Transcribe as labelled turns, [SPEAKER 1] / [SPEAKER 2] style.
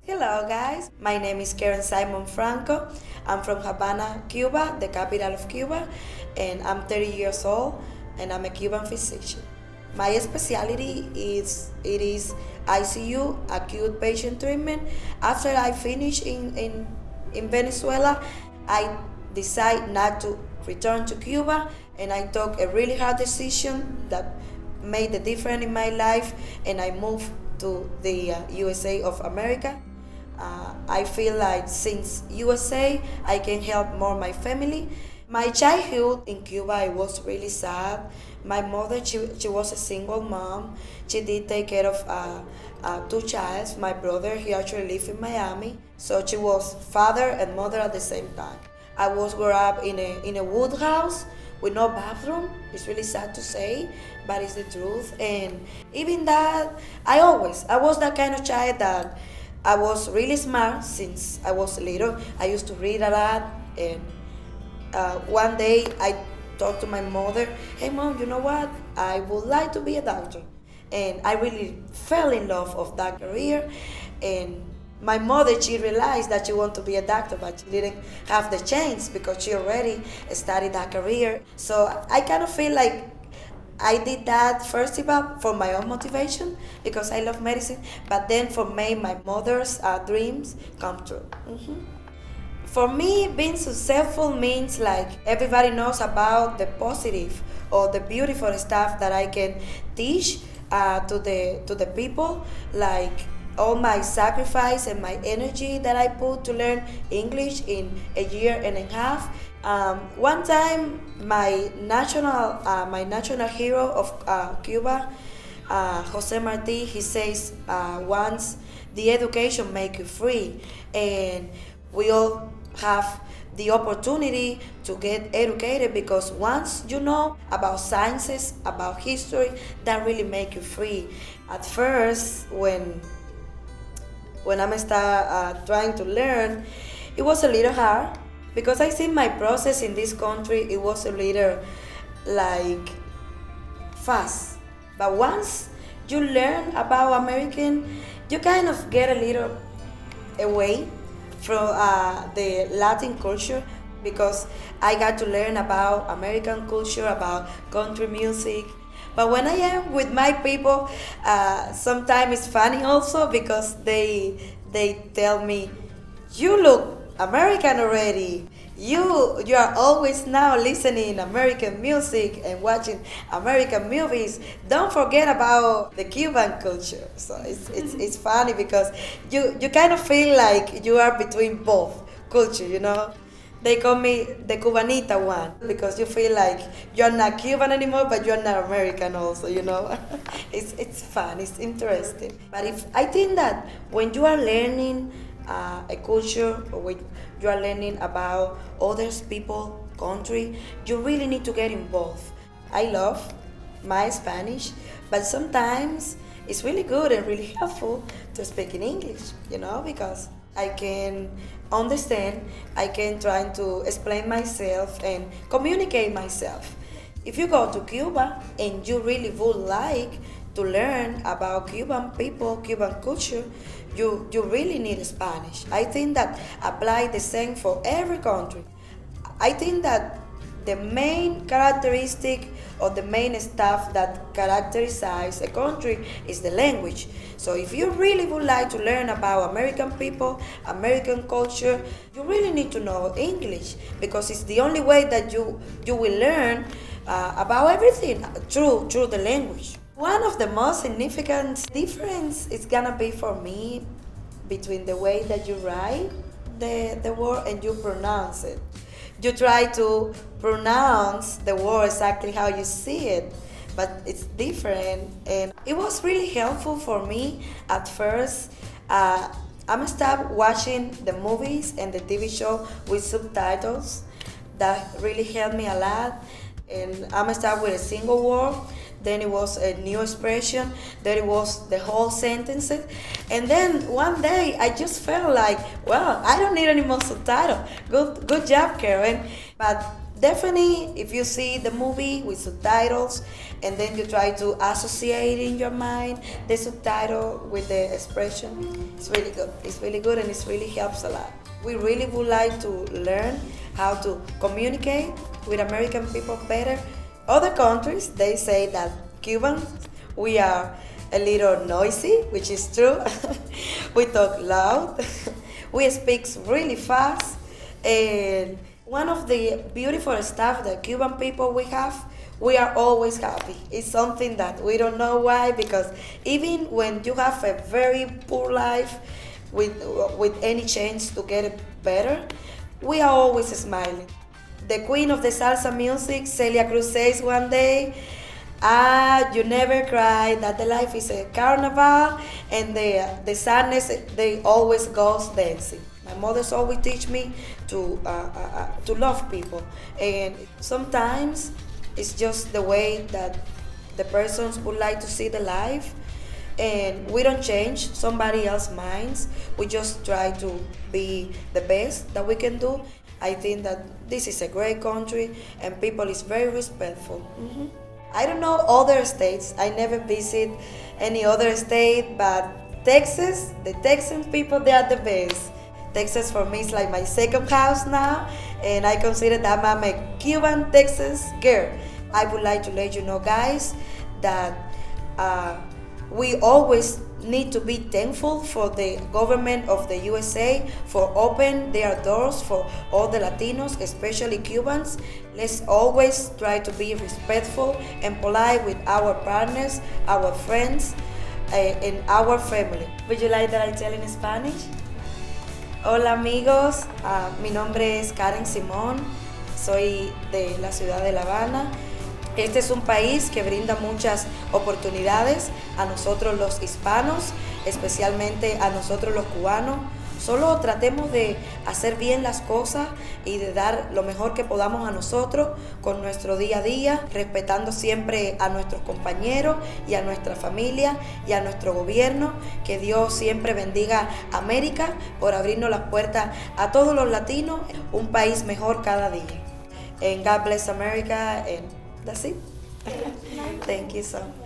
[SPEAKER 1] Hello, guys. My name is Karen Simon Franco. I'm from Havana, Cuba, the capital of Cuba, and I'm 30 years old, and I'm a Cuban physician. My specialty is ICU, acute patient treatment. After I finish in Venezuela, I decide not to return to Cuba, and I took a really hard decision that made a difference in my life, and I moved to the USA of America. I feel like since USA, I can help more my family. My childhood in Cuba, it was really sad. My mother, she was a single mom. She did take care of two childs. My brother, he actually lived in Miami. So she was father and mother at the same time. I was grew up in a wood house with no bathroom. It's really sad to say, but it's the truth. And even that, I was that kind of child that I was really smart since I was little. I used to read a lot, and one day I talked to my mother, "Hey mom, you know what? I would like to be a doctor." And I really fell in love of that career. And my mother, she realized that she wanted to be a doctor, but she didn't have the chance because she already studied that career. So I kind of feel like I did that first of all for my own motivation because I love medicine, but then for me, my mother's dreams come true. For me, being successful means like everybody knows about the positive or the beautiful stuff that I can teach to the people, like all my sacrifice and my energy that I put to learn English in a year and a half. One time, my national hero of Cuba, Jose Marti, he says once the education make you free, and we all have the opportunity to get educated because once you know about sciences, about history, that really make you free. At first, when I'm start trying to learn, it was a little hard because I see my process in this country. It was a little like fast, but once you learn about American, you kind of get a little away from the Latin culture because I got to learn about American culture, about country music. But when I am with my people, sometimes it's funny also because they tell me, "You look American already. You are always now listening American music and watching American movies. Don't forget about the Cuban culture." So it's funny because you kind of feel like you are between both culture. They call me the Cubanita one because you feel like you're not Cuban anymore, but you're not American also. It's fun, it's interesting. But if I think that when you are learning a culture or when you are learning about others people, country, you really need to get involved. I love my Spanish, but sometimes it's really good and really helpful to speak in English, because I can understand, I can try to explain myself and communicate myself. If you go to Cuba and you really would like to learn about Cuban people, Cuban culture, you really need Spanish. I think that apply the same for every country. I think that the main characteristic or the main stuff that characterizes a country is the language. So if you really would like to learn about American people, American culture, you really need to know English because it's the only way that you will learn about everything through the language. One of the most significant difference is gonna be for me between the way that you write the word and you pronounce it. You try to pronounce the word exactly how you see it, but it's different. And it was really helpful for me at first. I'm start watching the movies and the TV show with subtitles. That really helped me a lot. And I'm start with a single word, then it was a new expression, then it was the whole sentences. And then one day I just felt like, well, I don't need any more subtitle. Good job, Karen. But Definitely, if you see the movie with subtitles and then you try to associate in your mind the subtitle with the expression, it's really good. It's really good and it really helps a lot. We really would like to learn how to communicate with American people better. Other countries, they say that Cubans, we are a little noisy, which is true. We talk loud. We speak really fast. And one of the beautiful stuff that Cuban people we have, we are always happy. It's something that we don't know why, because even when you have a very poor life with any chance to get it better, we are always smiling. The queen of the salsa music, Celia Cruz, says one day, you never cry, that the life is a carnival, and the sadness, they always goes dancing. My mother's always teach me to love people, and sometimes it's just the way that the persons would like to see the life, and we don't change somebody else's minds. We just try to be the best that we can do. I think that this is a great country, and people is very respectful. I don't know other states. I never visit any other state, but Texas, the Texan people, they are the best. Texas for me is like my second house now, and I consider that I'm a Cuban Texas girl. I would like to let you know, guys, that we always need to be thankful for the government of the USA for open their doors for all the Latinos, especially Cubans. Let's always try to be respectful and polite with our partners, our friends, and our family. Would you like that I tell in Spanish? Hola amigos, mi nombre es Karen Simón, soy de la ciudad de La Habana. Este es un país que brinda muchas oportunidades a nosotros los hispanos, especialmente a nosotros los cubanos. Solo tratemos de hacer bien las cosas y de dar lo mejor que podamos a nosotros con nuestro día a día, respetando siempre a nuestros compañeros y a nuestra familia y a nuestro gobierno. Que Dios siempre bendiga a América por abrirnos las puertas a todos los latinos, un país mejor cada día. And God bless America, and that's it. Thank you so much.